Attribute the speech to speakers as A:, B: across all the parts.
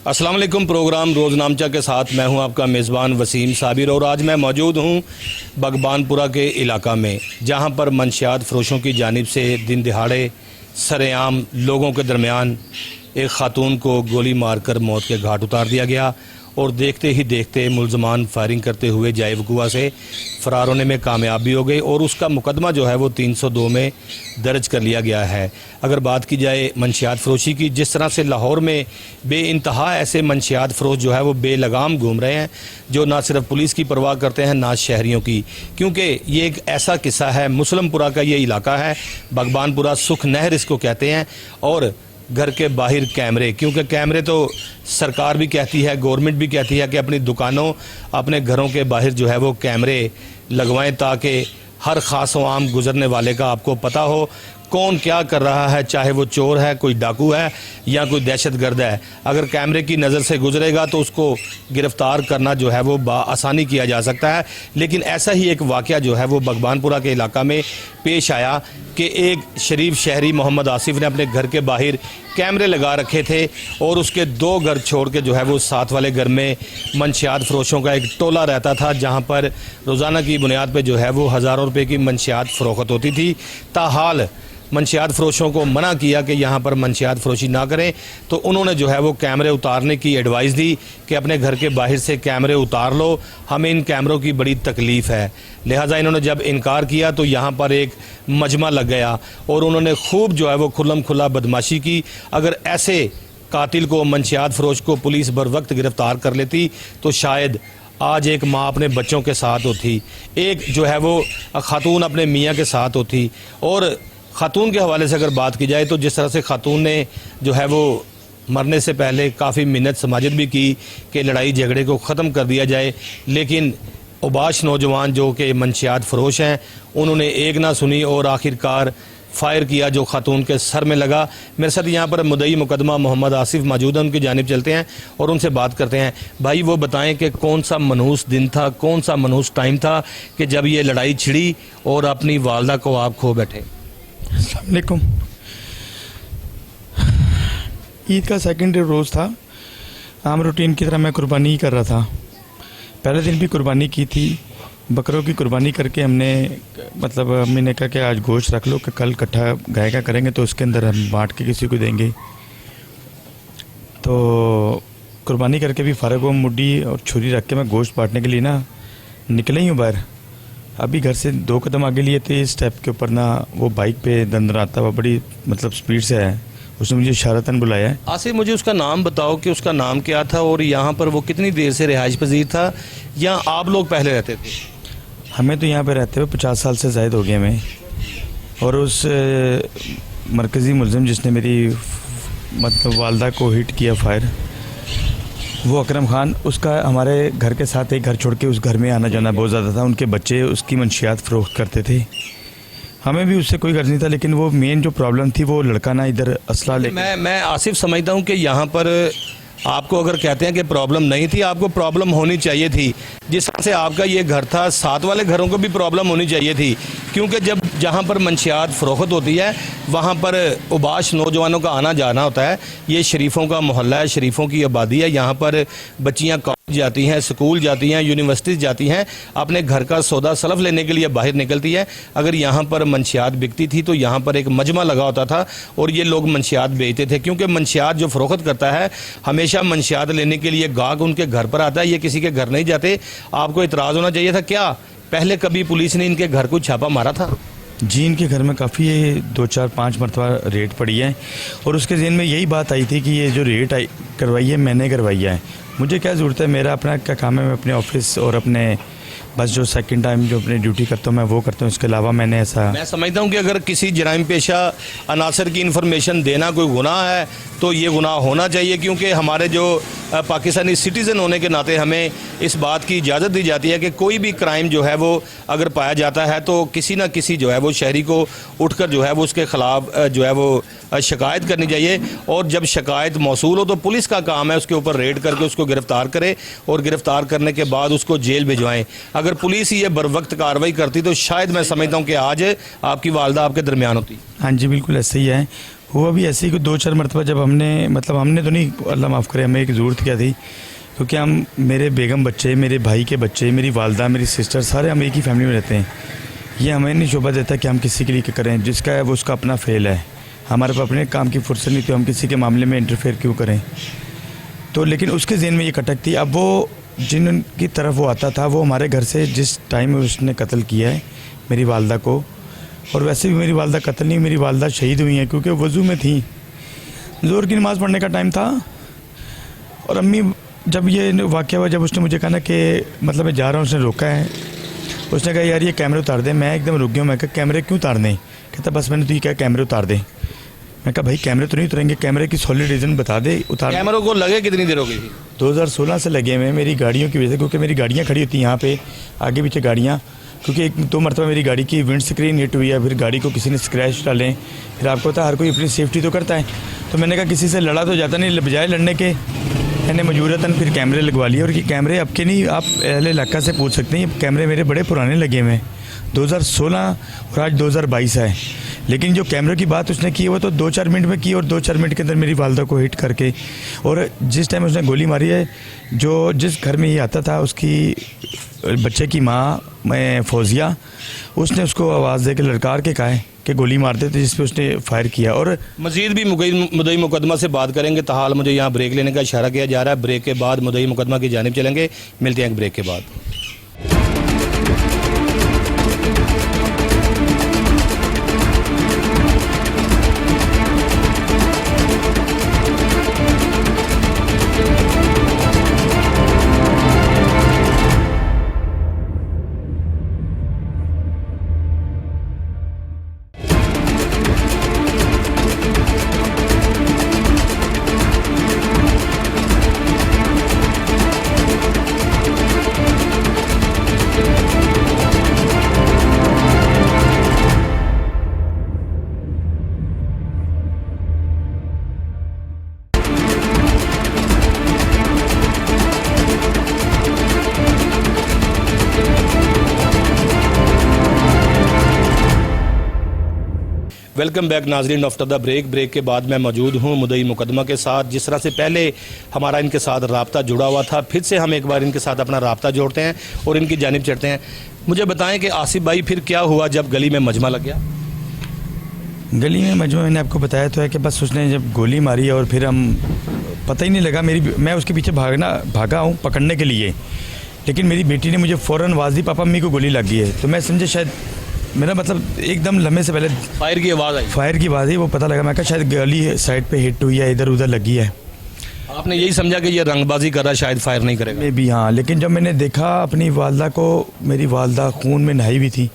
A: अस्सलाम वालेकुम। प्रोग्राम रोज़नामचा के साथ मैं हूं आपका मेज़बान वसीम साबिर और आज मैं मौजूद हूं बगबानपुरा के इलाका में, जहां पर मंशियात फ़रोशों की जानिब से दिन दिहाड़े सरेआम लोगों के दरमियान एक ख़ातून को गोली मारकर मौत के घाट उतार दिया गया और देखते ही देखते मुल्ज़मान फायरिंग करते हुए जाए वक़ुआ से फ़रार होने में कामयाब भी हो गए और उसका मुकदमा जो है वो 302 में दर्ज कर लिया गया है। अगर बात की जाए मंशियात फ़रोशी की, जिस तरह से लाहौर में बेइंतहा ऐसे मंशियात फ़रोश जो है वो बेलगाम घूम रहे हैं, जो ना सिर्फ पुलिस की परवाह करते हैं ना शहरियों की, क्योंकि ये एक ऐसा किस्सा है। मुसलमपुरा का ये इलाका है, बगबानपुरा, सुख नहर इसको कहते हैं। और घर के बाहर कैमरे, क्योंकि कैमरे तो सरकार भी कहती है, गवर्नमेंट भी कहती है कि अपनी दुकानों, अपने घरों के बाहर जो है वो कैमरे लगवाएं ताकि हर ख़ास व आम गुज़रने वाले का आपको पता हो कौन क्या कर रहा है, चाहे वो चोर है, कोई डाकू है या कोई दहशतगर्द है। अगर कैमरे की नज़र से गुजरेगा तो उसको गिरफ़्तार करना जो है वो आसानी किया जा सकता है। लेकिन ऐसा ही एक वाक़या जो है वो बगबानपुरा के इलाका में पेश आया कि एक शरीफ शहरी मोहम्मद आसिफ ने अपने घर के बाहर कैमरे लगा रखे थे और उसके 2 घर छोड़ के जो है वो साथ वाले घर में मंशियात फ़रोशों का एक टोला रहता था, जहाँ पर रोज़ाना की बुनियाद पर जो है वो हज़ारों रुपये की मंशियात फ़रोख्त होती थी। ताहाल मंशियात फ़रोशों को मना किया कि यहाँ पर मंशियात फ़रोशी ना करें, तो उन्होंने जो है वो कैमरे उतारने की एडवाइस दी कि अपने घर के बाहर से कैमरे उतार लो, हमें इन कैमरों की बड़ी तकलीफ़ है। लिहाजा इन्होंने जब इनकार किया तो यहाँ पर एक मजमा लग गया और उन्होंने खूब जो है वो खुल्लम खुल्ला बदमाशी की। अगर ऐसे कातिल को, मंशियात फ़रोश को पुलिस बर वक्त गिरफ़्तार कर लेती तो शायद आज एक माँ अपने बच्चों के साथ होती, एक जो है वो ख़ातून अपने मियाँ के साथ होती। और ख़ातून के हवाले से अगर बात की जाए तो जिस तरह से ख़ातून ने जो है वो मरने से पहले काफ़ी मिन्नत समाजत भी की कि लड़ाई झगड़े को ख़त्म कर दिया जाए, लेकिन उबाश नौजवान जो कि मंशियात फ़रोश हैं उन्होंने एक ना सुनी और आखिरकार फायर किया जो ख़ातून के सर में लगा। मेरे साथ यहाँ पर मुद्दई मुकदमा मोहम्मद आसिफ मौजूद हैं, उनकी जानिब चलते हैं और उनसे बात करते हैं। भाई वो बताएं कि कौन सा मनहूस दिन था, कौन सा मनहूस टाइम था कि जब ये लड़ाई छिड़ी और अपनी वालदा को आप खो बैठे।
B: अस्सलाम वालेकुम। ईद का सेकंड रोज़ था, आम रूटीन की तरह मैं कुर्बानी ही कर रहा था। पहले दिन भी कुर्बानी की थी, बकरों की कुर्बानी करके हमने मतलब अम्मी ने कहा कि आज गोश्त रख लो कि कल इकट्ठा गाय का करेंगे तो उसके अंदर हम बांट के किसी को देंगे। तो कुर्बानी करके भी फ़ारग हुआ, मुड्डी और छुरी रख के मैं गोश्त बांटने के लिए ना निकले ही हूँ बाहर। अभी घर से 2 कदम आगे लिए थे, स्टेप के ऊपर ना वो बाइक पे दंदराता हुआ बड़ी मतलब स्पीड से है, उसने मुझे इशारतन बुलाया है।
A: आसिफ, मुझे उसका नाम बताओ कि उसका नाम क्या था और यहाँ पर वो कितनी देर से रिहाइश पजीर था या आप लोग पहले रहते थे?
B: हमें तो यहाँ पे रहते हुए 50 साल से ज़ायद हो गए हमें। और उस मरकज़ी मुलज़िम जिसने मेरी मतलब वालदा को हिट किया फायर, वो अकरम खान, उसका हमारे घर के साथ एक घर छोड़ के उस घर में आना जाना बहुत ज़्यादा था। उनके बच्चे उसकी मंशियात फ़रोख्त करते थे, हमें भी उससे कोई गर्ज नहीं था। लेकिन वो मेन जो प्रॉब्लम थी वो लड़का ना इधर असला ले।
A: मैं आसिफ समझता हूँ कि यहाँ पर आपको अगर कहते हैं कि प्रॉब्लम नहीं थी, आपको प्रॉब्लम होनी चाहिए थी। जिस तरह से आपका ये घर था, साथ वाले घरों को भी प्रॉब्लम होनी चाहिए थी, क्योंकि जब जहाँ पर मंशियात फ़रोख्त होती है वहाँ पर उबाश नौजवानों का आना जाना होता है। ये शरीफों का मोहल्ला है, शरीफों की आबादी है, यहाँ पर बच्चियाँ कॉलेज जाती हैं, स्कूल जाती हैं, यूनिवर्सिटीज़ जाती हैं, अपने घर का सौदा सलफ लेने के लिए बाहर निकलती है। अगर यहाँ पर मंशियात बिकती थी तो यहाँ पर एक मजमा लगा होता था और ये लोग मंशियात बेचते थे, क्योंकि मंशियात जो फ़रोख्त करता है हमेशा मंशियात लेने के लिए गाहक उनके घर पर आता है, ये किसी के घर नहीं जाते। आपको इतराज़ होना चाहिए था। क्या पहले कभी पुलिस ने इनके घर को छापा मारा था?
B: जी, इनके घर में काफ़ी 2, 4, 5 मरतबा रेड पड़ी है और उसके ज़हन में यही बात आई थी कि ये जो रेड करवाई है मैंने करवाई है, मुझे क्या ज़रूरत है, मेरा अपना क्या काम है, मैं अपने ऑफिस और अपने बस जो सेकंड टाइम जो अपनी ड्यूटी करता हूँ मैं वो करता हूँ। इसके अलावा मैंने ऐसा,
A: मैं समझता हूँ कि अगर किसी जराइम पेशा अनासर की इन्फॉर्मेशन देना कोई गुनाह है तो ये गुनाह होना चाहिए, क्योंकि हमारे जो पाकिस्तानी सिटीज़न होने के नाते हमें इस बात की इजाज़त दी जाती है कि कोई भी क्राइम जो है वो अगर पाया जाता है तो किसी न किसी जो है वो शहरी को उठकर जो है वो उसके ख़िलाफ़ जो है वो शिकायत करनी चाहिए। और जब शिकायत मौसूल हो तो पुलिस का काम है उसके ऊपर रेड करके उसको गिरफ़्तार करे और गिरफ़्तार करने के बाद उसको जेल भिजवाएं। अगर पुलिस ये बर वक्त कार्रवाई करती तो शायद मैं समझता हूँ कि आज आपकी वालदा आपके दरमियान होती।
B: हाँ जी, बिल्कुल ऐसे ही है। हुआ भी ऐसे ही कि 2-4 मरतबा जब हमने तो नहीं, अल्लाह माफ़ करे, हमें एक ज़रूरत क्या थी, क्योंकि हम मेरे बेगम बच्चे, मेरे भाई के बच्चे, मेरी वालदा, मेरी सिस्टर, सारे हम एक ही फैमिली में रहते हैं। ये हमें नहीं शोभा देता कि हम किसी के लिए करें, जिसका है वो उसका अपना फेल है। हमारे पास अपने काम की फुर्सत नहीं, तो हम किसी के मामले में इंटरफेयर क्यों करें। तो लेकिन उसके ज़हन में ये खटक थी। अब वो जिनकी तरफ वो आता था, वो हमारे घर से जिस टाइम में उसने कत्ल किया है मेरी वालदा को, और वैसे भी मेरी वालदा कत्ल नहीं, मेरी वालदा शहीद हुई हैं, क्योंकि वज़ू में थी, ज़ोहर की नमाज़ पढ़ने का टाइम था। और अम्मी जब ये वाक़या हुआ, जब उसने मुझे कहा ना कि मतलब मैं जा रहा हूँ, उसने रोका है, उसने कहा यार ये कैमरे उतार दे। मैं एकदम रुक गया। मैं कहा कैमरे क्यों उतारने? कहता बस मैंने तो ये कहा कैमरे उतार दे। मैं कहा भाई कैमरे तो नहीं उतरेंगे, कैमरे की सॉलिड रीज़न बता दे, उतार।
A: कैमरों को लगे कितनी देर हो गई थी?
B: 2016 से लगे हुए मेरी गाड़ियों की वजह से, क्योंकि मेरी गाड़ियाँ खड़ी होती हैं यहाँ पे, आगे पीछे गाड़ियाँ, क्योंकि 1-2 मरतबा मेरी गाड़ी की विंड स्क्रीन हिट हुई है, फिर गाड़ी को किसी ने स्क्रैच डालें। फिर आपको पता है हर कोई अपनी सेफ्टी तो करता है। तो मैंने कहा किसी से लड़ा तो जाता नहीं, बजाय लड़ने के मैंने मजबूरतन फिर कैमरे लगवा लिए। और ये कैमरे अब के नहीं, आप अहले इलाका से पूछ सकते हैं, ये कैमरे मेरे बड़े पुराने लगे हुए हैं, 2016 और आज 2022 है। लेकिन जो कैमरे की बात उसने की वो तो 2-4 मिनट में की, और 2-4 मिनट के अंदर मेरी वालदा को हिट करके, और जिस टाइम उसने गोली मारी है, जो जिस घर में ये आता था उसकी बच्चे की माँ मैं फौजिया, उसने उसको आवाज़ दे के लड़कार के कहा है कि गोली मार देते, जिस पे उसने फायर किया। और
A: मजीद भी मुद्दई मुकदमा से बात करेंगे। ताहाल मुझे यहाँ ब्रेक लेने का इशारा किया जा रहा है। ब्रेक के बाद मुद्दई मुकदमा की जानिब चलेंगे। मिलते हैं एक ब्रेक के बाद। वेलकम बैक नाजरीन आफ्टर द ब्रेक के बाद मैं मौजूद हूँ मुद्दई मुकदमा के साथ। जिस तरह से पहले हमारा इनके साथ रब्ता जुड़ा हुआ था, फिर से हम एक बार इनके साथ अपना रब्ता जोड़ते हैं और इनकी जानिब चढ़ते हैं। मुझे बताएं कि आसिफ भाई फिर क्या हुआ जब गली में मजमा लग गया?
B: गली में मजमा मैंने आपको बताया तो है कि बस उसने जब गोली मारी और फिर हम पता ही नहीं लगा, मैं उसके पीछे भागा हूँ पकड़ने के लिए, लेकिन मेरी बेटी ने मुझे फ़ौरन आवाज़ दी, पापा अम्मी को गोली लग गई है। तो मैं समझे शायद मेरा मतलब एकदम लम्हे से पहले
A: फायर की आवाज़
B: आई, वो पता लगा। मैं कहा शायद गली साइड पे हिट हुई है, इधर उधर लगी है।
A: आपने यही समझा कि ये रंगबाजी कर रहा है, शायद फायर नहीं करेगा?
B: मैं भी हाँ, लेकिन जब मैंने देखा अपनी वालदा को, मेरी वालदा खून में नहाई हुई थी,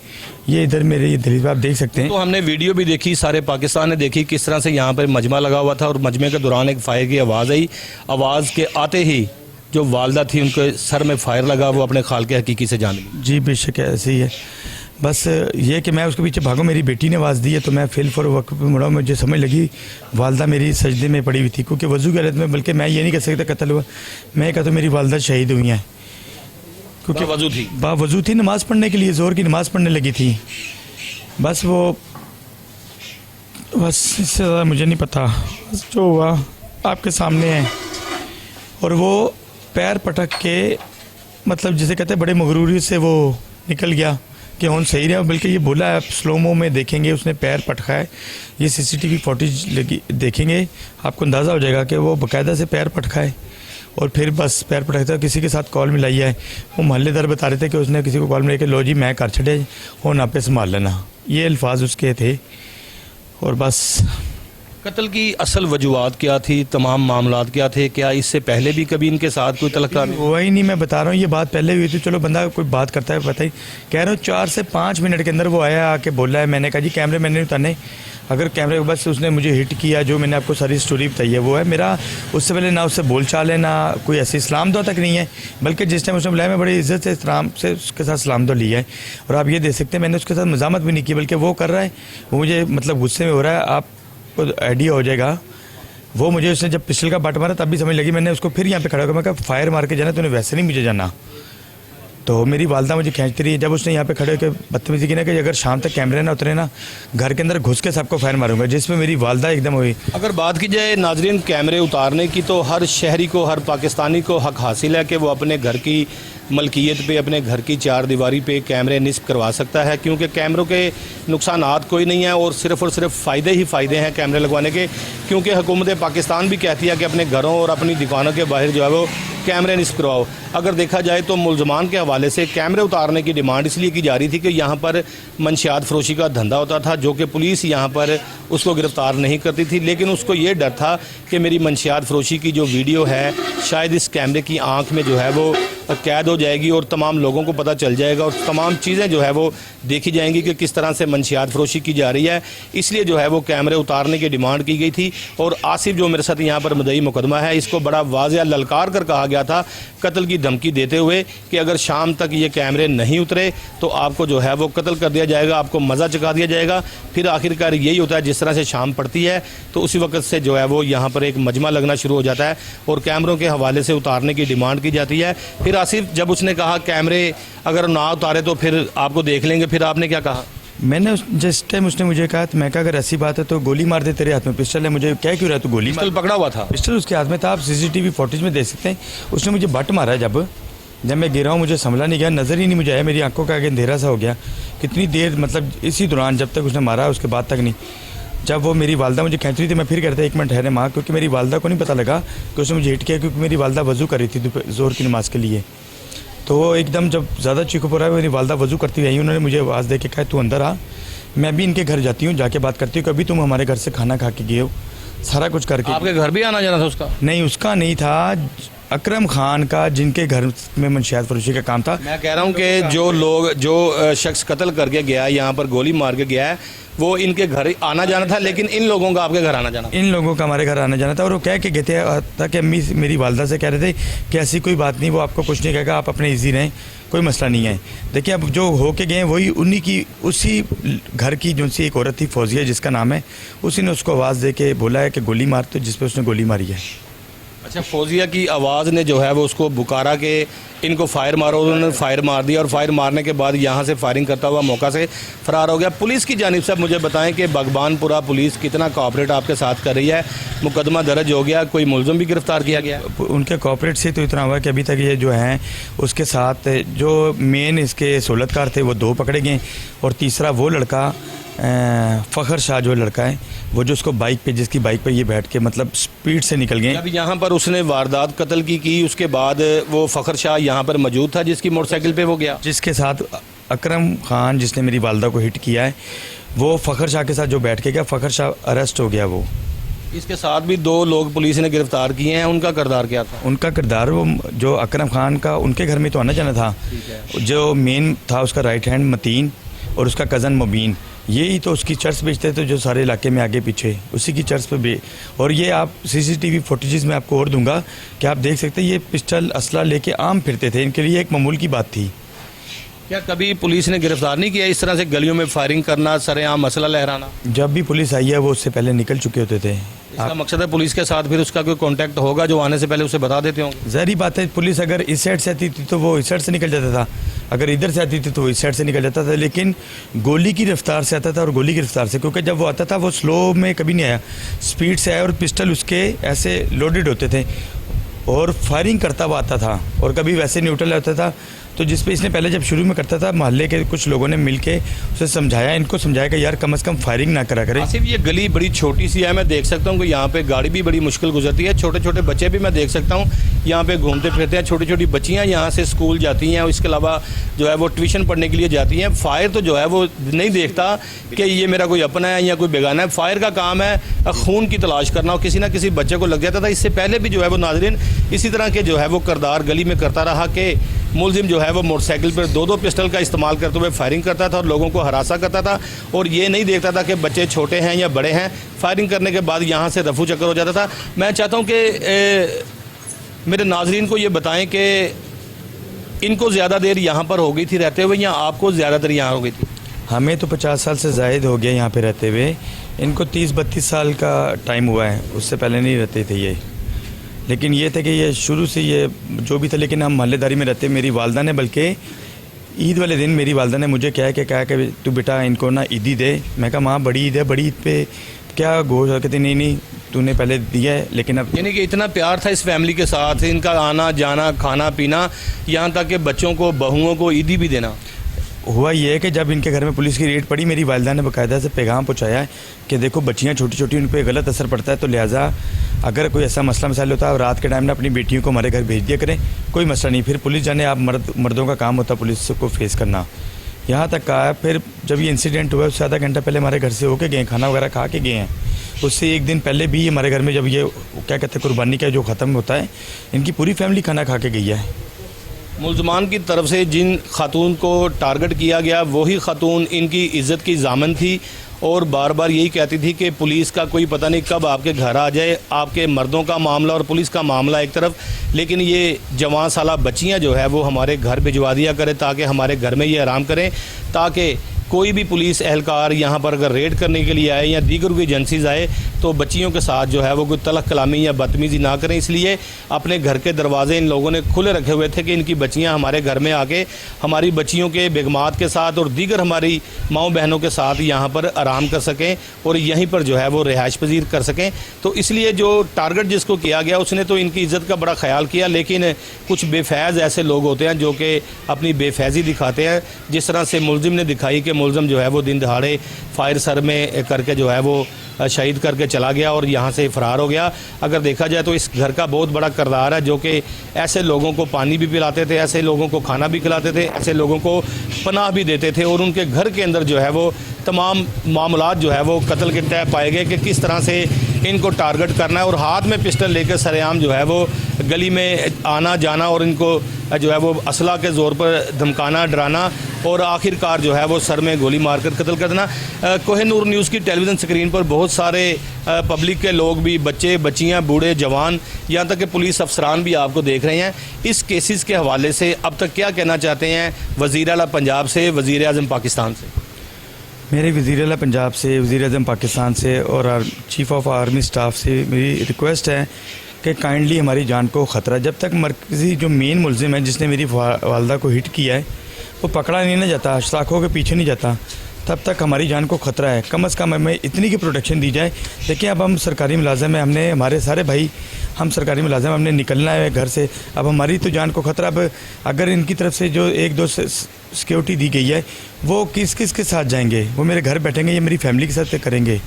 B: ये इधर मेरे ये दलील आप देख सकते हैं।
A: तो हमने वीडियो भी देखी, सारे पाकिस्तान ने देखी किस तरह से यहाँ पर मजमा लगा हुआ था और मजमे के दौरान एक फायर की आवाज़ आई। आवाज़ के आते ही जो वालदा थी उनके सर में फायर लगा, वो अपने खाल के हकीकी से जान गई।
B: जी बेशक ऐसे ही है। बस ये कि मैं उसके पीछे भागूं, मेरी बेटी ने आवाज़ दी है, तो मैं फिल फॉर वक्त पे मुड़ा। मुझे समझ लगी वालदा मेरी सजदे में पड़ी हुई थी, क्योंकि वज़ू की हालत में, बल्कि मैं ये नहीं कह सकता कत्ल हुआ, मैं कहता मेरी वालदा शहीद हुई हैं, क्योंकि वज़ू थी नमाज़ पढ़ने के लिए, ज़ोहर की नमाज़ पढ़ने लगी थी। बस इससे ज़्यादा मुझे नहीं पता, बस जो हुआ आपके सामने है। और वो पैर पटक के, मतलब जिसे कहते हैं बड़े मगरूरी से वो निकल गया कि ऑन सही रहा, बल्कि ये बोला है, आप स्लोमो में देखेंगे उसने पैर पटका है, ये सीसीटीवी फुटेज देखेंगे आपको अंदाज़ा हो जाएगा कि वो बाकायदा से पैर पटका है। और फिर बस पैर पटकता, किसी के साथ कॉल मिलाई है, वो मोहल्लेदार बता रहे थे कि उसने किसी को कॉल मिलाई कि लो जी मैं कर छड़े हो ना पे संभाल लेना, ये अल्फाज उसके थे। और बस
A: कत्ल की असल वजूहात क्या थी, तमाम मामलात क्या थे? क्या इससे पहले भी कभी इनके साथ कोई तलख्ता नहीं
B: हुआ? ही नहीं, मैं बता रहा हूँ, ये बात पहले हुई थी। चलो बंदा कोई बात करता है, पता ही कह रहा हूँ 4 से 5 मिनट के अंदर वो आया, आके बोला है। मैंने कहा जी कैमरे मैंने नहीं उतारने, अगर कैमरे बस उसने मुझे हिट किया, जो मैंने आपको सारी स्टोरी बताई है वो है। मेरा उससे पहले ना उससे बोल चाल है, ना कोई ऐसी इस्लाम दो तक नहीं है, बल्कि जिस टाइम उसने बुलाया मैं बड़ी इज्जत से एहतराम से उसके साथ सलाम दो लिया है। और आप ये देख सकते हैं मैंने उसके साथ मजामत भी नहीं की, बल्कि वो कर रहा है, वो मुझे मतलब गुस्से में हो रहा है, आपको आइडिया हो जाएगा। वो मुझे उसने जब पिस्टल का बट मारा तब भी समझ लगी, मैंने उसको फिर यहाँ पे खड़ा होकर मैं कहा फायर मार के जाना, तूने वैसे नहीं मुझे जाना। तो मेरी वालदा मुझे खींचती रही। जब उसने यहाँ पे खड़े होकर बदतमीजी की ना कि अगर शाम तक कैमरे ना उतरे ना, घर के अंदर घुस के सबको फायर मारूंगा, जिसमें मेरी वालदा एकदम हुई।
A: अगर बात की जाए नाजरीन कैमरे उतारने की, तो हर शहरी को, हर पाकिस्तानी को हक हासिल है कि वो अपने घर की मलकियत पे, अपने घर की चार दीवारी पे कैमरे निस्ब करवा सकता है, क्योंकि कैमरों के नुकसानात कोई नहीं है और सिर्फ फ़ायदे ही फ़ायदे हैं कैमरे लगवाने के। क्योंकि हुकूमत पाकिस्तान भी कहती है कि अपने घरों और अपनी दुकानों के बाहर जो है वो कैमरे निस्ब करवाओ। अगर देखा जाए तो मुलजमान के हवाले से कैमरे उतारने की डिमांड इसलिए की जा रही थी कि यहाँ पर मंशियात फरोशी का धंधा होता था, जो कि पुलिस यहाँ पर उसको गिरफ़्तार नहीं करती थी। लेकिन उसको ये डर था कि मेरी मंशियात फरोशी की जो वीडियो है शायद इस कैमरे की आँख में जो है वो कैद हो जाएगी और तमाम लोगों को पता चल जाएगा और तमाम चीज़ें जो है वो देखी जाएंगी कि किस तरह से मंशियात फरोशी की जा रही है। इसलिए जो है वो कैमरे उतारने की डिमांड की गई थी। और आसिफ जो मेरे साथ यहाँ पर मुद्दई मुकदमा है, इसको बड़ा वाज़ेह ललकार कर कहा गया था कत्ल की धमकी देते हुए कि अगर शाम तक ये कैमरे नहीं उतरे तो आपको जो है वो कत्ल कर दिया जाएगा, आपको मज़ा चखा दिया जाएगा। फिर आखिरकार यही होता है, जिस तरह से शाम पड़ती है तो उसी वक्त से जो है वो यहाँ पर एक मजमा लगना शुरू हो जाता है और कैमरों के हवाले से उतारने की डिमांड की जाती है। फिर आसिफ जब उसने कहा कैमरे अगर ना उतारे तो फिर आपको देख लेंगे, फिर आपने क्या कहा?
B: मैंने जिस टाइम उसने मुझे कहा तो मैं कहा अगर ऐसी बात है तो गोली मार दे, तेरे हाथ में पिस्टल है, मुझे क्या क्यों रहा तू गोली?
A: पिस्टल पकड़ा हुआ था,
B: पिस्टल उसके हाथ में था, आप सीसीटीवी फुटेज में देख सकते हैं। उसने मुझे बट मारा जब मैं गिरा हूँ, मुझे संभला नहीं गया, नज़र ही नहीं मुझे आया, मेरी आंखों का आगे अंधेरा सा हो गया। कितनी देर, मतलब इसी दौरान जब तक उसने मारा उसके बाद तक नहीं। जब वो मेरी वालदा मुझे खींच रही थी, मैं फिर कहता 1 मिनट ठहरे माँ, क्योंकि मेरी वालदा को नहीं पता लगा कि उसने मुझे हिट किया, क्योंकि मेरी वालदा वज़ू कर रही थी ज़ोर की नमाज़ के लिए। तो वो एकदम जब ज़्यादा चीखो पड़ा है, मेरी वालदा वज़ू करती हुई आई, उन्होंने मुझे आवाज़ दे के कहा तू अंदर आ, मैं भी इनके घर जाती हूँ, जाके बात करती हूँ, कभी तुम हमारे घर से खाना खा के गए हो, सारा कुछ करके।
A: आपके घर भी आना जाना था उसका?
B: नहीं, उसका नहीं था, अकरम खान का, जिनके घर में मंशियात फरोशी का काम था।
A: मैं कह रहा हूँ कि जो शख्स कत्ल करके गया है, यहाँ पर गोली मार के गया है, वो इनके घर आना जाना था, लेकिन इन लोगों का आपके घर आना जाना?
B: इन लोगों का हमारे घर आना जाना था। और वो कह के गए थे कि अम्मी मेरी वालदा से कह रहे थे कि ऐसी कोई बात नहीं, वो आपको कुछ नहीं कहेगा, आप अपने ईजी रहें, कोई मसला नहीं है। देखिए अब जो हो के गए वही उन्हीं की, उसी घर की जो सी एक औरत थी फौजिया जिसका नाम है, उसी ने उसको आवाज़ दे के बोला है कि गोली मार, तो जिस पर उसने गोली मारी है।
A: अच्छा, फौजिया की आवाज़ ने जो है वो उसको बुकारा के इनको फायर मारो, उन्होंने फायर मार दिया और फायर मारने के बाद यहाँ से फायरिंग करता हुआ मौका से फ़रार हो गया। पुलिस की जानिब से मुझे बताएं कि बगबानपुरा पुलिस कितना कोऑपरेट आपके साथ कर रही है? मुकदमा दर्ज हो गया, कोई मुलज़िम भी गिरफ़्तार किया गया?
B: उनके कोऑपरेट से तो इतना हुआ कि अभी तक ये जो हैं उसके साथ जो मेन इसके सहूलतकार थे वो 2 पकड़े गए और तीसरा वो लड़का फ़खर शाह जो लड़का है, वो जो उसको बाइक पे, जिसकी बाइक पे ये बैठ के मतलब स्पीड से निकल गए।
A: जब यहाँ पर उसने वारदात कत्ल की उसके बाद वो फ़खर शाह यहाँ पर मौजूद था जिसकी मोटरसाइकिल पे वो गया,
B: जिसके साथ अकरम खान जिसने मेरी वालदा को हिट किया है, वो फ़खर शाह के साथ जो बैठ के गया, फ़खर शाह अरेस्ट हो गया। वो
A: इसके साथ भी 2 लोग पुलिस ने गिरफ़्तार किए हैं, उनका किरदार क्या था?
B: उनका किरदार, वो जो अकरम खान का उनके घर में तो आना जाना था, जो मेन था उसका राइट हैंड मतीन और उसका कज़न मुबीन, यही तो उसकी चर्च बेचते थे जो सारे इलाके में आगे पीछे, उसी की चर्च पे और ये आप सीसीटीवी फुटेजेस में आपको और दूंगा कि आप देख सकते हैं ये पिस्टल असला लेके आम फिरते थे, इनके लिए एक मामूल की बात थी।
A: क्या कभी पुलिस ने गिरफ्तार नहीं किया इस तरह से गलियों में फायरिंग करना, सरेआम मसला लहराना?
B: जब भी पुलिस आई है वो उससे पहले निकल चुके होते थे।
A: इसका मकसद है पुलिस के साथ फिर उसका कोई कांटेक्ट होगा जो आने से पहले उसे बता देते होंगे?
B: ज़ाहिर बात है, पुलिस अगर इस साइड से आती थी तो वो इस साइड से निकल जाता था, अगर इधर से आती थी तो वो इस साइड से निकल जाता था, लेकिन गोली की रफ्तार से आता था और गोली की रफ्तार से, क्योंकि जब वो आता था वो स्लो में कभी नहीं आया, स्पीड से आया और पिस्टल उसके ऐसे लोडेड होते थे और फायरिंग करता हुआ आता था और कभी वैसे न्यूट्रल होता था। तो जिस पे इसने पहले जब शुरू में करता था, मोहल्ले के कुछ लोगों ने मिलके उसे समझाया, इनको समझाया कि यार कम से कम फायरिंग ना करा करें।
A: सिर्फ ये गली बड़ी छोटी सी है, मैं देख सकता हूँ कि यहाँ पे गाड़ी भी बड़ी मुश्किल गुजरती है, छोटे छोटे बच्चे भी मैं देख सकता हूँ यहाँ पे घूमते फिरते हैं, छोटी छोटी बच्चियाँ यहाँ से स्कूल जाती हैं, इसके अलावा जो है वो ट्यूशन पढ़ने के लिए जाती हैं। फायर तो जो है वो नहीं देखता कि ये मेरा कोई अपना है या कोई बेगाना है, फायर का काम है खून की तलाश करना और किसी ना किसी बच्चे को लग जाता था। इससे पहले भी जो है वो नाज़रीन इसी तरह के जो है वो किरदार गली में करता रहा कि मुलजिम जो है वो मोटरसाइकिल पर 2-2 पिस्टल का इस्तेमाल करते हुए फायरिंग करता था और लोगों को हरासा करता था और ये नहीं देखता था कि बच्चे छोटे हैं या बड़े हैं। फायरिंग करने के बाद यहाँ से रफू चक्कर हो जाता था। मैं चाहता हूँ कि मेरे नाजरीन को ये बताएं कि इनको ज़्यादा देर यहाँ पर हो गई थी रहते हुए या आपको ज़्यादा देर यहाँ हो गई थी?
B: हमें तो 50 साल से ज़ायद हो गया यहाँ पे रहते हुए, इनको 30-32 साल का टाइम हुआ है, उससे पहले नहीं रहते थे ये। लेकिन ये थे कि ये शुरू से ये जो भी था, लेकिन हम मोहल्लेदारी में रहते। मेरी वालदा ने बल्कि ईद वाले दिन मेरी वालदा ने मुझे कहा कि तू बेटा इनको ना ईदी दे। मैं कहा माँ बड़ी ईद है, बड़ी ईद पे क्या गोश्त? कहते नहीं तूने पहले दिया है, लेकिन अब
A: यानी कि इतना प्यार था इस फैमिली के साथ, इनका आना जाना खाना पीना, यहाँ तक कि बच्चों को बहुओं को ईदी भी देना।
B: हुआ ये है कि जब इनके घर में पुलिस की रेड पड़ी, मेरी वालिदा ने बाकायदा से पैगाम पहुँचाया है कि देखो बच्चियाँ छोटी छोटी, उन पर गलत असर पड़ता है, तो लिहाजा अगर कोई ऐसा मसला मसाइल होता है और रात के टाइम में अपनी बेटियों को हमारे घर भेज दिया करें, कोई मसला नहीं। फिर पुलिस जाने, आप मर्दों का काम होता है पुलिस को फेस करना। यहाँ तक कहा है, फिर जब ये इंसिडेंट हुआ उससे आधा घंटा पहले हमारे घर से होके गए, खाना वगैरह खा के गए हैं। उससे एक दिन पहले भी हमारे घर में जब ये क्या कहते हैं कुर्बानी का जो ख़त्म होता है, इनकी पूरी फैमिली खाना खा के गई है।
A: मुल्ज़मान की तरफ से जिन खातून को टारगेट किया गया वही खातून इनकी इज़्ज़त की ज़ामन थी और बार बार यही कहती थी कि पुलिस का कोई पता नहीं कब आपके घर आ जाए। आपके मर्दों का मामला और पुलिस का मामला एक तरफ, लेकिन ये जवान साला बच्चियां जो है वो हमारे घर भिजवा दिया करें ताकि हमारे घर में ये आराम करें, ताकि कोई भी पुलिस एहलकार यहाँ पर अगर रेड करने के लिए आए या दीगर कोई एजेंसीज आए तो बच्चियों के साथ जो है वो कोई तलख कलामी या बदतमीज़ी ना करें। इसलिए अपने घर के दरवाजे इन लोगों ने खुले रखे हुए थे कि इनकी बच्चियाँ हमारे घर में आके हमारी बच्चियों के बेगमात के साथ और दीगर हमारी माओ बहनों के साथ यहाँ पर आराम कर सकें और यहीं पर जो है वो रिहाइश पजीर कर सकें। तो इसलिए जो टारगेट जिसको किया गया उसने तो इनकी इज़्ज़त का बड़ा ख्याल किया, लेकिन कुछ बेफैज़ ऐसे लोग होते हैं जो कि अपनी बेफैज़ी दिखाते हैं, जिस तरह से मुलजिम ने दिखाई कि मुलजिम जो है वो दिन दहाड़े फायर सर में करके जो है वो शहीद करके चला गया और यहाँ से फ़रार हो गया। अगर देखा जाए तो इस घर का बहुत बड़ा किरदार है, जो कि ऐसे लोगों को पानी भी पिलाते थे, ऐसे लोगों को खाना भी खिलाते थे, ऐसे लोगों को पनाह भी देते थे और उनके घर के अंदर जो है वो तमाम मामलात जो है वो कत्ल के तय पाए गए कि किस तरह से इनको टारगेट करना है और हाथ में पिस्टल लेकर सरेआम जो है वो गली में आना जाना और इनको जो है वो असला के ज़ोर पर धमकाना, डराना और आखिरकार जो है वो सर में गोली मारकर कत्ल कर देना। कोहिनूर न्यूज़ की टेलीविज़न स्क्रीन पर बहुत सारे पब्लिक के लोग भी, बच्चे बच्चियां, बूढ़े जवान, यहाँ तक कि पुलिस अफसरान भी आपको देख रहे हैं। इस केसेस के हवाले से अब तक क्या कहना चाहते हैं वज़ीर आला पंजाब से, वज़ीर आज़म पाकिस्तान से?
B: मेरे वज़ीर आला पंजाब से, वज़ीर आज़म पाकिस्तान से और चीफ़ ऑफ आर्मी स्टाफ से मेरी रिक्वेस्ट है कि काइंडली हमारी जान को ख़तरा, जब तक मरकज़ी जो मेन मुलजिम है जिसने मेरी वालदा को हिट किया है वो पकड़ा नहीं ना जाता, शाखों के पीछे नहीं जाता, तब तक हमारी जान को ख़तरा है। कम से कम हमें इतनी की प्रोटेक्शन दी जाए। देखिए अब हम सरकारी मुलाज़िम हैं, हमने हमारे सारे भाई हम सरकारी मुलाज़िम, हमने निकलना है घर से, अब हमारी तो जान को ख़तरा। अब अगर इनकी तरफ से जो एक दो सिक्योरिटी दी गई है वो किस किस के साथ जाएंगे? वो मेरे घर बैठेंगे या मेरी फैमिली के साथ करेंगे?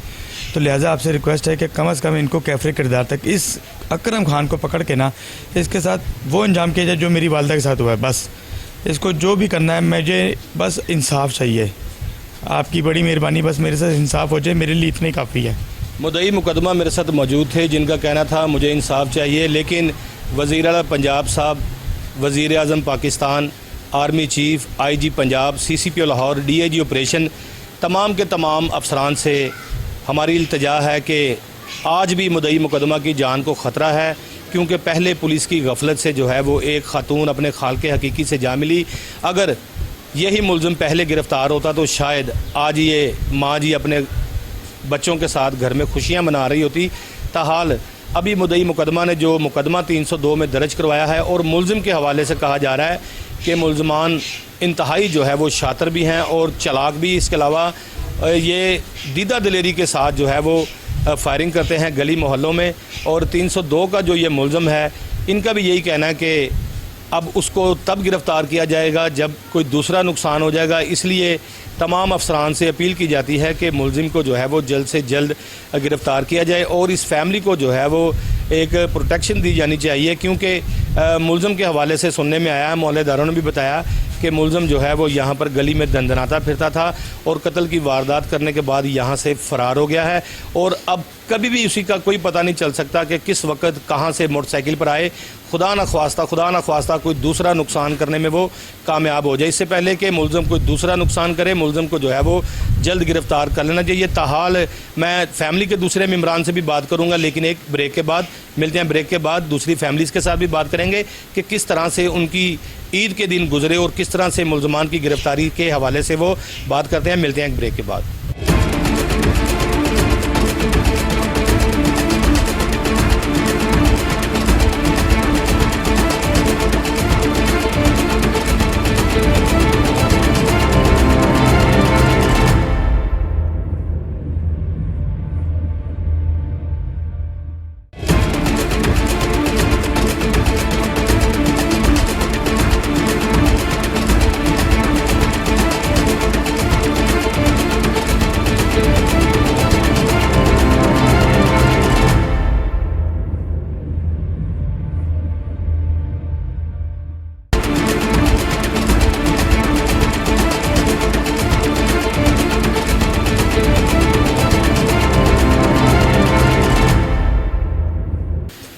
B: तो लिहाजा आपसे रिक्वेस्ट है कि कम से कम इनको कैफरे किरदार तक, इस अकरम खान को पकड़ के ना इसके साथ वो अंजाम किया जाए जो मेरी वालदा के साथ हुआ है। बस इसको जो भी करना है, मुझे बस इंसाफ चाहिए, आपकी बड़ी मेहरबानी, बस मेरे साथ इंसाफ हो जाए, मेरे लिए इतने काफ़ी है।
A: मुद्दई मुकदमा मेरे साथ मौजूद थे जिनका कहना था मुझे इंसाफ चाहिए, लेकिन वज़ीर आला पंजाब साहब, वज़ीर आज़म Pakistan, army chief, IG Punjab, CCPO Lahore, DIG operation, तमाम के तमाम अफसरान से हमारी इल्तिजा है कि आज भी मुद्दई मुकदमा की जान को ख़तरा है, क्योंकि पहले पुलिस की गफलत से जो है वो एक खातून अपने खालके हकीकी से जा मिली। अगर यही मुलजिम पहले गिरफ़्तार होता तो शायद आज ये माँ जी अपने बच्चों के साथ घर में खुशियाँ मना रही होती। ताहाल अभी मुद्दई मुकदमा ने जो मुकदमा 302 में दर्ज करवाया है और मुलजिम के हवाले से कहा जा रहा है कि मुलजमान इंतहाई जो है वो शातिर भी हैं और चालाक भी। इसके अलावा ये दीदा दिलेरी के साथ जो है वो फायरिंग करते हैं गली मोहल्लों में। और 302 का जो ये मुलज़म है, इनका भी यही कहना है कि अब उसको तब गिरफ़्तार किया जाएगा जब कोई दूसरा नुकसान हो जाएगा। इसलिए तमाम अफसरान से अपील की जाती है कि मुलजिम को जो है वो जल्द से जल्द गिरफ़्तार किया जाए और इस फैमिली को जो है वो एक प्रोटेक्शन दी जानी चाहिए, क्योंकि मुलजिम के हवाले से सुनने में आया है, मोहल्लेदारों ने भी बताया कि मुलजिम जो है वो यहाँ पर गली में दंदनाता फिरता था और कत्ल की वारदात करने के बाद यहाँ से फ़रार हो गया है और अब कभी भी उसी का कोई पता नहीं चल सकता कि किस वक्त कहाँ से मोटरसाइकिल पर आए, खुदा न ख्वास्ता कोई दूसरा नुकसान करने में वो कामयाब हो जाए। इससे पहले कि मुलजिम कोई दूसरा नुकसान करे, मुलजिम को जो है वो जल्द गिरफ़्तार कर लेना चाहिए। ताहाल मैं फैमिली के दूसरे मेम्बरान से भी बात करूँगा, लेकिन एक ब्रेक के बाद मिलते हैं। ब्रेक के बाद दूसरी फैमिलीज़ के साथ भी बात करेंगे कि किस तरह से उनकी ईद के दिन गुजरे और किस तरह से मुलजमान की गिरफ़्तारी के हवाले से वो बात करते हैं। मिलते हैं एक ब्रेक के बाद।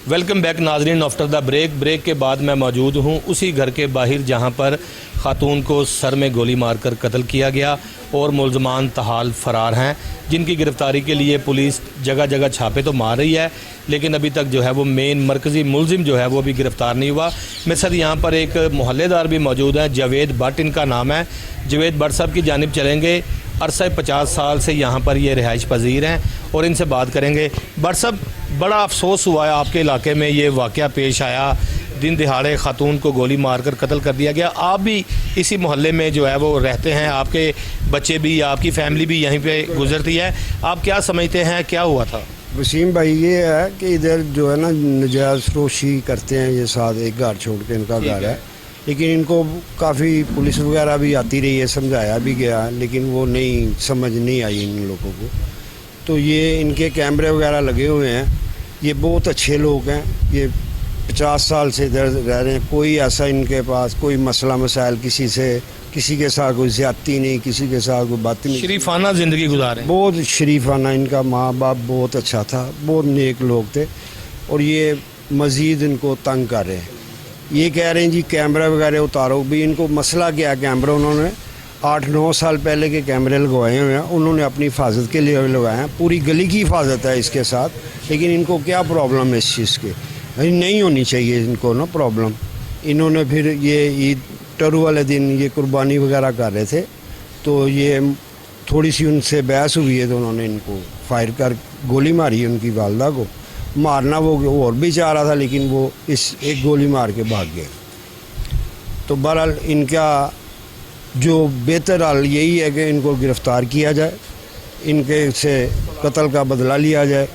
A: वेलकम बैक नाजरीन। आफ्टर द ब्रेक के बाद मैं मौजूद हूँ उसी घर के बाहर जहाँ पर खातून को सर में गोली मारकर कत्ल किया गया और मुलजमान तहाल फ़रार हैं, जिनकी गिरफ़्तारी के लिए पुलिस जगह जगह छापे तो मार रही है, लेकिन अभी तक जो है वो मेन मरकज़ी मुलजिम जो है वो अभी गिरफ़्तार नहीं हुआ। मेरे साथ यहाँ पर एक मोहल्लेदार भी मौजूद है, जावेद भट्ट इनका नाम है। जावेद भट्ट साहब की जानिब चलेंगे। अरसा 50 साल से यहाँ पर ये रिहाइश पजीर हैं और इनसे बात करेंगे। भट्ट साहब, बड़ा अफसोस हुआ है आपके इलाके में ये वाक़या पेश आया, दिन दिहाड़े खातून को गोली मारकर कत्ल कर दिया गया। आप भी इसी मोहल्ले में जो है वो रहते हैं, आपके बच्चे भी, आपकी फैमिली भी यहीं पे गुजरती है, आप क्या समझते हैं क्या हुआ था?
C: वसीम भाई, ये है कि इधर जो है ना नजायज़ फरोशी करते हैं, ये साथ एक घर छोड़ के इनका घर है, लेकिन इनको काफ़ी पुलिस वगैरह भी आती रही है, समझाया भी गया, लेकिन वो नहीं समझ नहीं आई इन लोगों को। तो ये इनके कैमरे वगैरह लगे हुए हैं, ये बहुत अच्छे लोग हैं, ये 50 साल से इधर रह रहे हैं, कोई ऐसा इनके पास कोई मसला मसाइल किसी के साथ कोई ज़्यादती नहीं, किसी के साथ कोई बात नहीं,
A: शरीफाना ज़िंदगी गुजारे,
C: बहुत शरीफाना। इनका माँ बाप बहुत अच्छा था, बहुत नेक लोग थे, और ये मज़ीद इनको तंग कर रहे हैं। ये कह रहे हैं जी कैमरा वगैरह उतारो, भी इनको मसला क्या है? कैमरा उन्होंने 8-9 साल पहले के कैमरे लगवाए हुए हैं, उन्होंने अपनी हिफाजत के लिए लगवाए हैं, पूरी गली की हिफाजत है इसके साथ, लेकिन इनको क्या प्रॉब्लम है इस चीज़ की? नहीं होनी चाहिए इनको ना प्रॉब्लम। इन्होंने फिर ये ईद टरू वाले दिन ये कुर्बानी वगैरह कर रहे थे, तो ये थोड़ी सी उनसे बहस हुई है, तो उन्होंने इनको फायर कर गोली मारी है उनकी वालदा को। मारना वो और भी चाह रहा था, लेकिन वो इस एक गोली मार के भाग गए। तो बहरहाल इनका जो बेहतर हाल यही है कि इनको गिरफ़्तार किया जाए, इनके से कत्ल का बदला लिया जाए,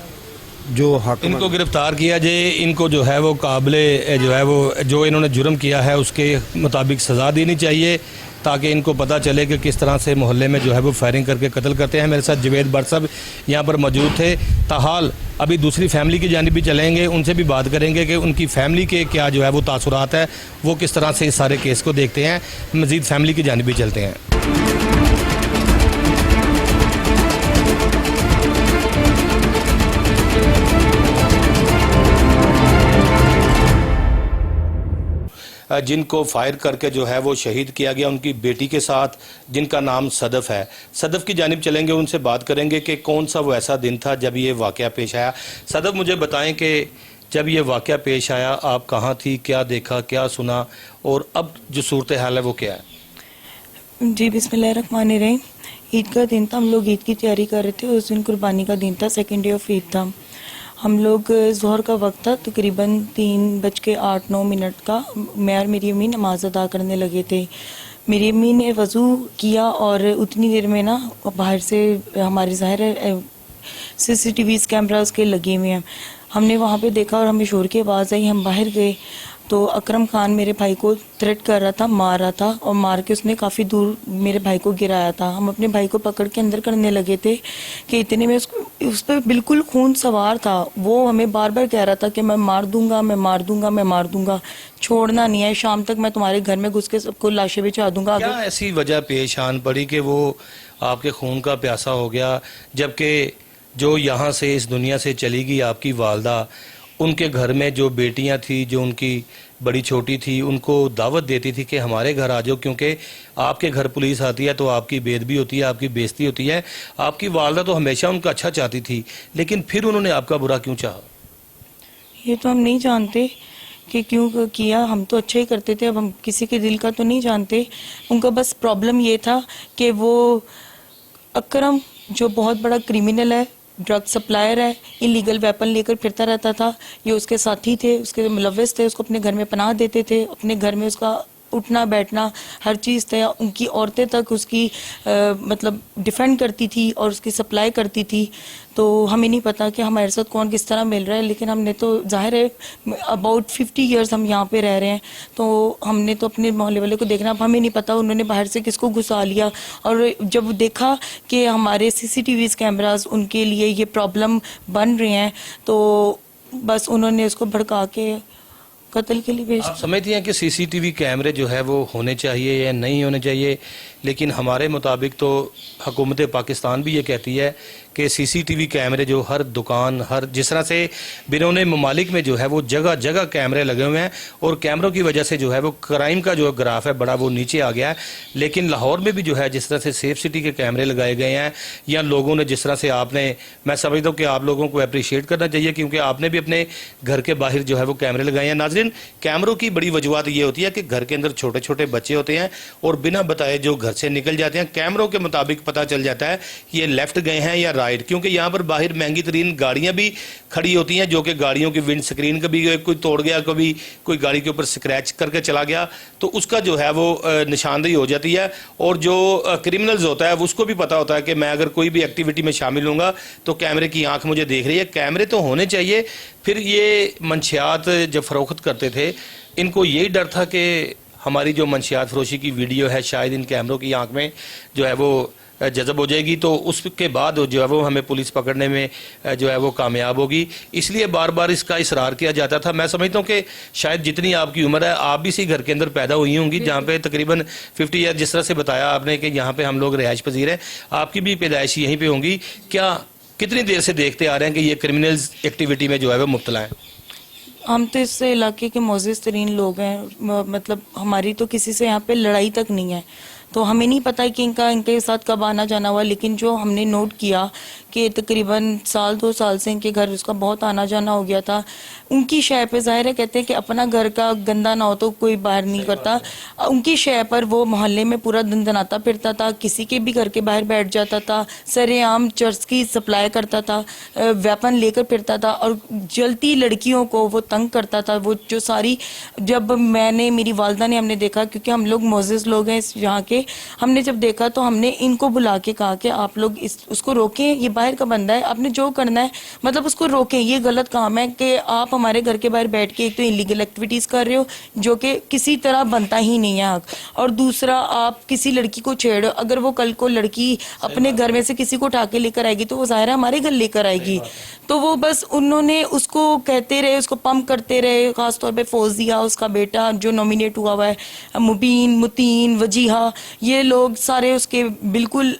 C: जो हक
A: इनको गिरफ़्तार किया जाए, इनको जो है वो काबिले जो है वो जो इन्होंने जुर्म किया है उसके मुताबिक सज़ा देनी चाहिए, ताकि इनको पता चले कि किस तरह से मोहल्ले में जो है वो फायरिंग करके कत्ल करते हैं। मेरे साथ जावेद भट्ट साहब यहाँ पर मौजूद थे। ताहाल अभी दूसरी फैमिली की जानिब भी चलेंगे, उनसे भी बात करेंगे कि उनकी फ़ैमिली के क्या जो है वो तासुरात है, वो किस तरह से इस सारे केस को देखते हैं। मज़ीद फैमिली की जानिब भी चलते हैं। जिनको फायर करके जो है वो शहीद किया गया, उनकी बेटी के साथ जिनका नाम सदफ है, सदफ की जानिब चलेंगे, उनसे बात करेंगे कि कौन सा वो ऐसा दिन था जब ये वाक़या पेश आया। सदफ, मुझे बताएं कि जब ये वाक़या पेश आया आप कहाँ थी, क्या देखा, क्या सुना, और अब जो सूरत हाल है वो क्या है?
D: जी, बिस्मिल्लाहिर्रहमानिर्रहीम। ईद का दिन था, हम लोग ईद की तैयारी कर रहे थे, उस दिन कुर्बानी का दिन था, सेकेंड डे ऑफ ईद था। हम लोग ज़ोहर का वक्त था, तकरीबन 3:08-9 का, मैं और मेरी अम्मी नमाज अदा करने लगे थे। मेरी अम्मी ने वज़ू किया और उतनी देर में ना बाहर से हमारे ज़ाहिर है CCTV कैमरास के लगे हुए हैं, हमने वहाँ पे देखा और हमें शोर की आवाज़ आई, हम बाहर गए तो अकरम खान मेरे भाई को थ्रेट कर रहा था, मार रहा था, और मार के उसने काफ़ी दूर मेरे भाई को गिराया था। हम अपने भाई को पकड़ के अंदर करने लगे थे कि इतने में उस पर बिल्कुल खून सवार था, वो हमें बार बार कह रहा था कि मैं मार दूंगा, मैं मार दूंगा, मैं मार दूंगा, छोड़ना नहीं है, शाम तक मैं तुम्हारे घर में घुस के सबको लाशें बिछा दूंगा।
A: क्या ऐसी वजह पेश आन पड़ी कि वो आपके खून का प्यासा हो गया, जबकि जो यहाँ से इस दुनिया से चली गई आपकी वालदा, उनके घर में जो बेटियां थी, जो उनकी बड़ी छोटी थी, उनको दावत देती थी कि हमारे घर आ जाओ, क्योंकि आपके घर पुलिस आती है तो आपकी बेदबी होती है, आपकी बेइज्जती होती है। आपकी वालदा तो हमेशा उनका अच्छा चाहती थी, लेकिन फिर उन्होंने आपका बुरा क्यों चाहा?
D: ये तो हम नहीं जानते कि क्यों किया, हम तो अच्छा ही करते थे, अब हम किसी के दिल का तो नहीं जानते। उनका बस प्रॉब्लम ये था कि वो अकरम जो बहुत बड़ा क्रिमिनल है, ड्रग सप्लायर है, इलीगल वेपन लेकर फिरता रहता था, ये उसके साथी थे, उसके मुलव्विस थे, उसको अपने घर में पनाह देते थे, अपने घर में उसका उठना बैठना हर चीज़ था, उनकी औरतें तक उसकी मतलब डिफेंड करती थी और उसकी सप्लाई करती थी। तो हमें नहीं पता कि हमारे साथ कौन किस तरह मिल रहा है, लेकिन हमने तो जाहिर है अबाउट 50 इयर्स हम यहाँ पे रह रहे हैं, तो हमने तो अपने मोहल्ले वाले को देखना, अब हमें नहीं पता उन्होंने बाहर से किसको घुसा लिया, और जब देखा कि हमारे CCTV कैमरास उनके लिए ये प्रॉब्लम बन रहे हैं, तो बस उन्होंने उसको भड़का के कत्ल के लिए भेज।
A: आप समझती हैं कि सीसीटीवी कैमरे जो है वो होने चाहिए या नहीं होने चाहिए, लेकिन हमारे मुताबिक तो हुकूमत पाकिस्तान भी ये कहती है कि सीसीटीवी कैमरे जो हर दुकान, हर जिस तरह से बिरोने ममालिक में जो है वो जगह जगह कैमरे लगे हुए हैं और कैमरों की वजह से जो है वो क्राइम का जो ग्राफ है बड़ा वो नीचे आ गया है। लेकिन लाहौर में भी जो है जिस तरह से सेफ सिटी के कैमरे लगाए गए हैं या लोगों ने जिस तरह से आपने, मैं समझता हूँ कि आप लोगों को अप्रिशिएट करना चाहिए क्योंकि आपने भी अपने घर के बाहर जो है वो कैमरे लगाए हैं। नाज़रीन, कैमरों की बड़ी वजूहत ये होती है कि घर के अंदर छोटे छोटे बच्चे होते हैं और बिना बताए जो घर से निकल जाते हैं, कैमरों के मुताबिक पता चल जाता है कि ये लेफ्ट गए हैं या राइट, क्योंकि यहाँ पर बाहर महंगी तरीन गाड़ियाँ भी खड़ी होती हैं जो कि गाड़ियों की विंड स्क्रीन कभी कोई तोड़ गया, कभी कोई गाड़ी के ऊपर स्क्रैच करके चला गया तो उसका जो है वो निशानदेही हो जाती है। और जो क्रिमिनल्स होता है उसको भी पता होता है कि मैं अगर कोई भी एक्टिविटी में शामिल होऊंगा तो कैमरे की आंख मुझे देख रही है। कैमरे तो होने चाहिए। फिर ये मंशियात जब फरोख्त करते थे इनको यही डर था कि हमारी जो मंशियात फरोशी की वीडियो है शायद इन कैमरों की आंख में जो है वो जज़ब हो जाएगी तो उसके बाद जो है वो हमें पुलिस पकड़ने में जो है वो कामयाब होगी, इसलिए बार बार इसका इसरार किया जाता था। मैं समझता हूँ कि शायद जितनी आपकी उम्र है आप भी इसी घर के अंदर पैदा हुई होंगी जहाँ पे तकरीबन 50 ईयर, जिस तरह से बताया आपने कि यहाँ पे हम लोग रिहाइश पजीर हैं, आपकी भी पैदाइश यहीं पे होंगी। क्या कितनी देर से देखते आ रहे हैं कि ये क्रिमिनल्स एक्टिविटी में जो है वो मुब्तला है?
D: हम तो इस इलाके के मोअज़्ज़िज़ तरीन लोग हैं, मतलब हमारी तो किसी से यहाँ पे लड़ाई तक नहीं है, तो हमें नहीं पता है कि इनके साथ कब आना जाना हुआ। लेकिन जो हमने नोट किया कि तकरीबन 1-2 साल से इनके घर उसका बहुत आना जाना हो गया था। उनकी शय पे ज़ाहिर है कहते हैं कि अपना घर का गंदा ना हो तो कोई बाहर नहीं करता, उनकी शय पर वो मोहल्ले में पूरा दिन दनाता फिरता था, किसी के भी घर के बाहर बैठ जाता था, सरेआम चर्च की सप्लाई करता था, वेपन लेकर फिरता था और जलती लड़कियों को वो तंग करता था। वो जो सारी, जब मैंने, मेरी वालदा ने, हमने देखा, क्योंकि हम लोग मोअज़्ज़िज़ लोग हैं इस यहाँ के, हमने जब देखा तो हमने इनको बुला के कहा कि आप लोग उसको रोकें, ये बाहर का बंदा है, आपने जो करना है मतलब उसको रोकें, ये गलत काम है कि आप हमारे घर के बाहर बैठ के एक तो इलीगल एक्टिविटीज़ कर रहे हो जो कि किसी तरह बनता ही नहीं है हक, और दूसरा आप किसी लड़की को छेड़ो, अगर वो कल को लड़की अपने घर में से किसी को उठा के लेकर आएगी तो वो ज़ाहिर है हमारे घर लेकर आएगी। तो वो बस उन्होंने उसको कहते रहे, उसको पंप करते रहे, ख़ासतौर पे फौजिया, उसका बेटा जो नॉमिनेट हुआ हुआ है, मुबीन, मुतीन, वजीहा, ये लोग सारे उसके बिल्कुल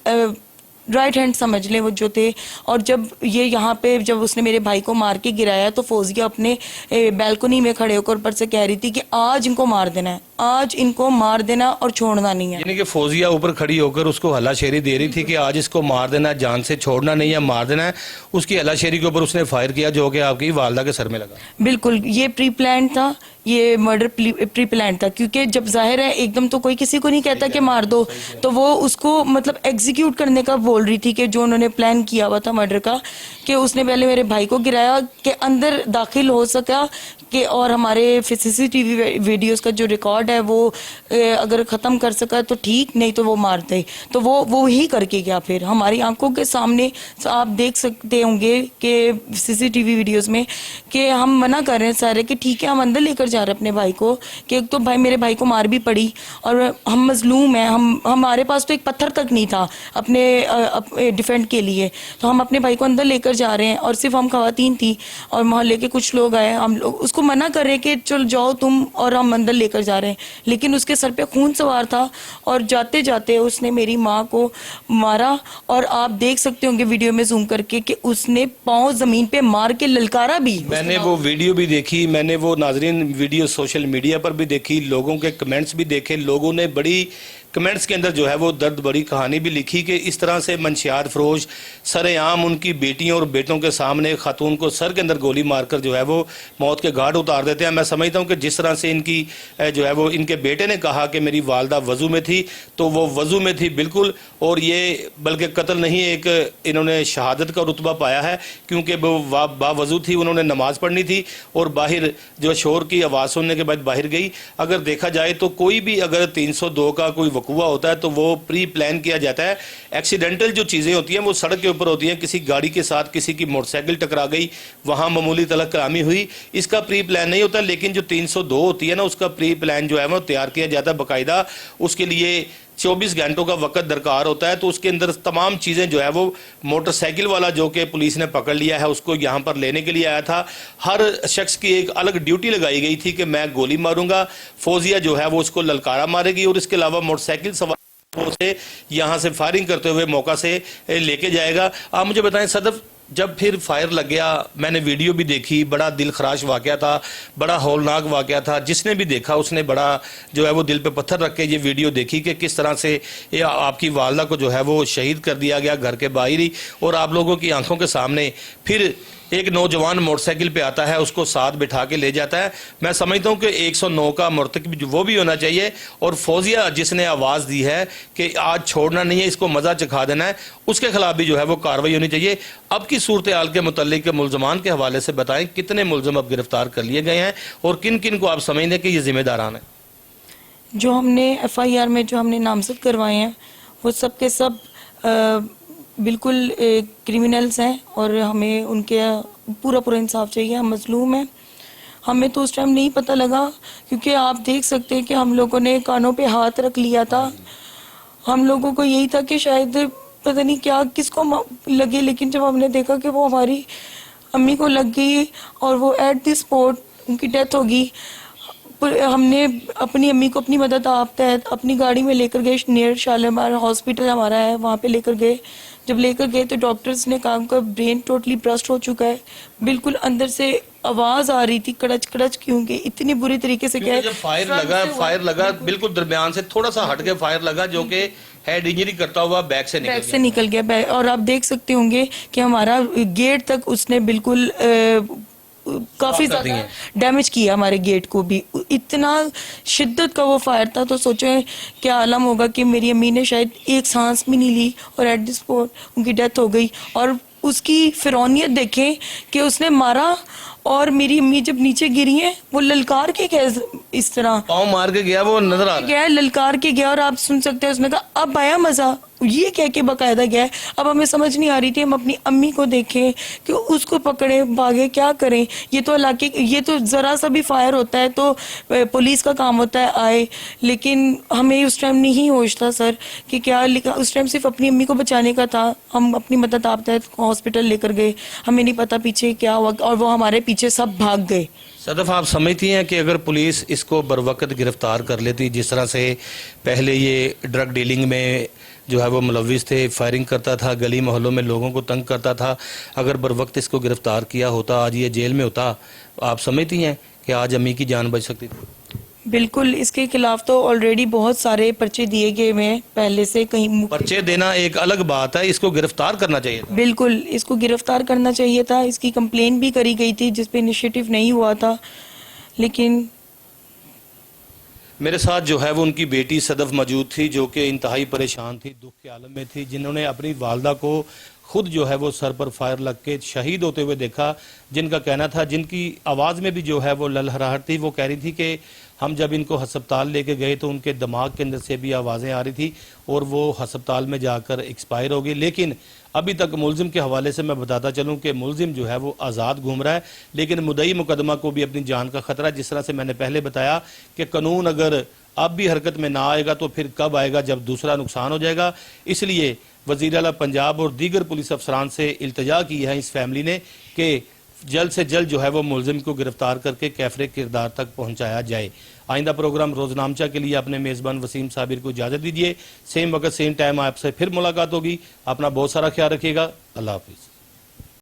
D: राइट हैंड समझ लें वो जो थे। और जब ये यहाँ पे जब उसने मेरे भाई को मार के गिराया तो फौजिया अपने बैल्कनी में खड़े होकर ऊपर से कह रही थी कि आज इनको मार देना है, आज इनको मार देना और छोड़ना नहीं है।
A: यानी कि फौजिया ऊपर खड़ी होकर उसको हलाशेरी दे रही थी कि आज इसको मार देना है, जान से छोड़ना नहीं है, मार देना है। उसकी हलाशेरी के ऊपर उसने फायर किया जो कि आपकी वालदा के सर में लगा।
D: बिल्कुल, ये प्री प्लान था, ये मर्डर प्री प्लान था, क्योंकि जब जाहिर है एकदम तो कोई किसी को नहीं कहता कि मार दो, तो वो उसको मतलब एग्जीक्यूट करने का बोल रही थी कि जो उन्होंने प्लान किया हुआ था मर्डर का, कि उसने पहले मेरे भाई को गिराया कि अंदर दाखिल हो सका कि, और हमारे सीसीटीवी वीडियोस का जो रिकॉर्ड है वो अगर ख़त्म कर सका तो ठीक, नहीं तो वो मार दे। तो वो ही करके गया। फिर हमारी आंखों के सामने आप देख सकते होंगे कि सीसीटीवी वीडियोस में कि हम मना कर रहे हैं सारे कि ठीक है हम अंदर लेकर जा रहे हैं अपने भाई को, कि एक तो भाई मेरे भाई को मार भी पड़ी और हम मजलूम हैं, हमारे पास तो एक पत्थर तक नहीं था अपने डिफेंड के लिए, तो हम अपने भाई को अंदर लेकर जा रहे हैं और सिर्फ हम खवातीन थी और मोहल्ले के कुछ लोग आए, हम लोग उसको मना कर रहे हैं कि चल जाओ तुम, और हम अंदर लेकर जा रहे हैं, लेकिन उसके सर पे खून सवार था और जाते जाते उसने मेरी माँ को मारा। और आप देख सकते होंगे वीडियो में जूम करके कि उसने पाँव जमीन पे मार के ललकारा भी।
A: मैंने वो वीडियो भी देखी, मैंने वो नाजरीन वीडियो सोशल मीडिया पर भी देखी, लोगों के कमेंट्स भी देखे, लोगों ने बड़ी कमेंट्स के अंदर जो है वो दर्द बड़ी कहानी भी लिखी कि इस तरह से मंशियात फरोश सरेआम उनकी बेटियों और बेटों के सामने खातून को सर के अंदर गोली मारकर जो है वो मौत के घाट उतार देते हैं। मैं समझता हूँ कि जिस तरह से इनकी जो है वो इनके बेटे ने कहा कि मेरी वालदा वज़ू में थी, तो वो वज़ू में थी बिल्कुल, और ये बल्कि कत्ल नहीं, एक इन्होंने शहादत का रुतबा पाया है क्योंकि वो बावज़ू थी, उन्होंने नमाज़ पढ़नी थी और बाहर जो शोर की आवाज़ सुनने के बाद बाहर गई। अगर देखा जाए तो कोई भी अगर 302 का कोई वकूआ होता है तो वो प्री प्लान किया जाता है। एक्सीडेंटल जो चीज़ें होती हैं वो सड़क के ऊपर होती हैं, किसी गाड़ी के साथ किसी की मोटरसाइकिल टकरा गई, वहाँ मामूली तलक कलामी हुई, इसका प्री प्लान नहीं होता। लेकिन जो 302 होती है ना, उसका प्री प्लान जो है वो तैयार किया जाता है बाकायदा, उसके लिए 24 घंटों का वक्त दरकार होता है, तो उसके अंदर तमाम चीज़ें जो है वो मोटरसाइकिल वाला जो कि पुलिस ने पकड़ लिया है उसको यहाँ पर लेने के लिए आया था। हर शख्स की एक अलग ड्यूटी लगाई गई थी कि मैं गोली मारूंगा, फौजिया जो है वो उसको ललकारा मारेगी और इसके अलावा मोटरसाइकिल सवार वो से यहाँ से फायरिंग करते हुए मौका से लेके जाएगा। आप मुझे बताएं सदफ, जब फिर फायर लग गया, मैंने वीडियो भी देखी, बड़ा दिल खराश वाकया था, बड़ा हौलनाक वाकया था। जिसने भी देखा उसने बड़ा जो है वो दिल पे पत्थर रख के ये वीडियो देखी कि किस तरह से ये आपकी वालदा को जो है वो शहीद कर दिया गया घर के बाहर ही, और आप लोगों की आंखों के सामने फिर एक नौजवान मोटरसाइकिल पे आता है, उसको साथ बिठा के ले जाता है। मैं समझता हूँ कि 109 का मुर्तकिब वो भी होना चाहिए, और फौजिया जिसने आवाज़ दी है कि आज छोड़ना नहीं है, इसको मज़ा चखा देना है, उसके खिलाफ भी जो है वो कार्रवाई होनी चाहिए। अब की सूरत हाल के मुतल्लिक मुलजमान के हवाले से बताएं, कितने मुलजम अब गिरफ्तार कर लिए गए हैं और किन किन को आप समझते हैं कि ये जिम्मेदारान है?
D: जो हमने FIR में जो हमने नामजद करवाए हैं वो सब के सब बिल्कुल क्रिमिनल्स हैं, और हमें उनके पूरा इंसाफ चाहिए। हम मजलूम हैं, हमें तो उस टाइम नहीं पता लगा, क्योंकि आप देख सकते हैं कि हम लोगों ने कानों पे हाथ रख लिया था। हम लोगों को यही था कि शायद पता नहीं क्या किसको लगे, लेकिन जब हमने देखा कि वो हमारी अम्मी को लग गई और वो एट द स्पॉट उनकी डेथ होगी, हमने अपनी अम्मी को अपनी मदद आप तहत अपनी गाड़ी में लेकर गए, नियर शालीमार हॉस्पिटल हमारा है, वहाँ पे लेकर गए। जब लेकर गए तो डॉक्टर्स ने कहा उनका ब्रेन टोटली ब्रस्ट हो चुका है, बिल्कुल अंदर से आवाज आ रही थी कड़च कड़च, क्योंकि इतनी बुरी तरीके से क्या
A: जब फायर लगा बिल्कुल दरमियान से थोड़ा सा हट के फायर लगा, जो कि हेड इंजरी करता हुआ बैक से
D: निकल गया। और आप देख सकते होंगे कि हमारा गेट तक उसने बिल्कुल काफी ज्यादा डैमेज किया, हमारे गेट को भी। इतना शिद्दत का वो फायर था, तो सोचो क्या आलम होगा कि मेरी अम्मी ने शायद एक सांस भी नहीं ली और एट द स्पॉट उनकी डेथ हो गई। और उसकी फिरौनियत देखें कि उसने मारा और मेरी अम्मी जब नीचे गिरी है वो ललकार के गया, इस तरह
A: पाँव मार के गया, वो नजर आ
D: गया ललकार के गया। और आप सुन सकते हैं उसने कहा अब आया मजा, ये कह के बाकायदा गया है। अब हमें समझ नहीं आ रही थी हम अपनी अम्मी को देखें कि उसको पकड़े भागे, क्या करें। ये तो इलाके, ये तो जरा सा भी फायर होता है तो पुलिस का काम होता है आए, लेकिन हमें उस टाइम नहीं होश था सर कि क्या लिखा। उस टाइम सिर्फ अपनी अम्मी को बचाने का था, हम अपनी मदद आप तहत हॉस्पिटल लेकर गए, हमें नहीं पता पीछे क्या हुआ, और वो हमारे पीछे सब भाग गए।
A: सदफ, आप समझती हैं कि अगर पुलिस इसको बरवक्त गिरफ्तार कर लेती, जिस तरह से पहले ये ड्रग डीलिंग में जो है वो मुलविस थे, फायरिंग करता था, गली मोहल्लों में लोगों को तंग करता था, अगर बरवक्त इसको गिरफ्तार किया होता, आज ये जेल में होता, आप समझती हैं कि आज अम्मी की जान बच सकती थी?
D: बिल्कुल, इसके खिलाफ तो ऑलरेडी बहुत सारे पर्चे दिए गए हैं पहले से। कहीं
A: पर्चे देना एक अलग बात है, इसको गिरफ्तार करना चाहिए था।
D: बिल्कुल, इसको गिरफ्तार करना चाहिए था। इसकी कंप्लेन भी करी गई थी जिस पे इनिशिएटिव नहीं हुआ था। लेकिन
A: मेरे साथ जो है वो उनकी बेटी सदफ मौजूद थी, जो कि इंतहाई परेशान थी, दुख के आलम में थी, जिन्होंने अपनी वालदा को खुद जो है वो सर पर फायर लग के शहीद होते हुए देखा। जिनका कहना था, जिनकी आवाज़ में भी जो है वो ललहराहट थी, वो कह रही थी कि हम जब इनको हस्पताल लेके गए तो उनके दिमाग के अंदर से भी आवाज़ें आ रही थी और वो हस्पताल में जाकर एक्सपायर हो गई। लेकिन अभी तक मुलजिम के हवाले से मैं बताता चलूं कि मुलजिम जो है वो आज़ाद घूम रहा है, लेकिन मुद्दई मुकदमा को भी अपनी जान का खतरा है। जिस तरह से मैंने पहले बताया कि कानून अगर अब भी हरकत में ना आएगा तो फिर कब आएगा, जब दूसरा नुकसान हो जाएगा। इसलिए वज़ीर आला पंजाब और दीगर पुलिस अफसरान से इल्तजा की है इस फैमिली ने कि जल्द से जल्द जो है वो मुलजिम को गिरफ्तार करके कैफरे किरदार तक पहुंचाया जाए। आइंदा प्रोग्राम रोजनामचा के लिए अपने मेज़बान वसीम साबिर को इजाज़त दीजिए। सेम वक्त सेम टाइम आपसे फिर मुलाकात होगी। अपना बहुत सारा ख्याल रखिएगा। अल्लाह हाफिज़।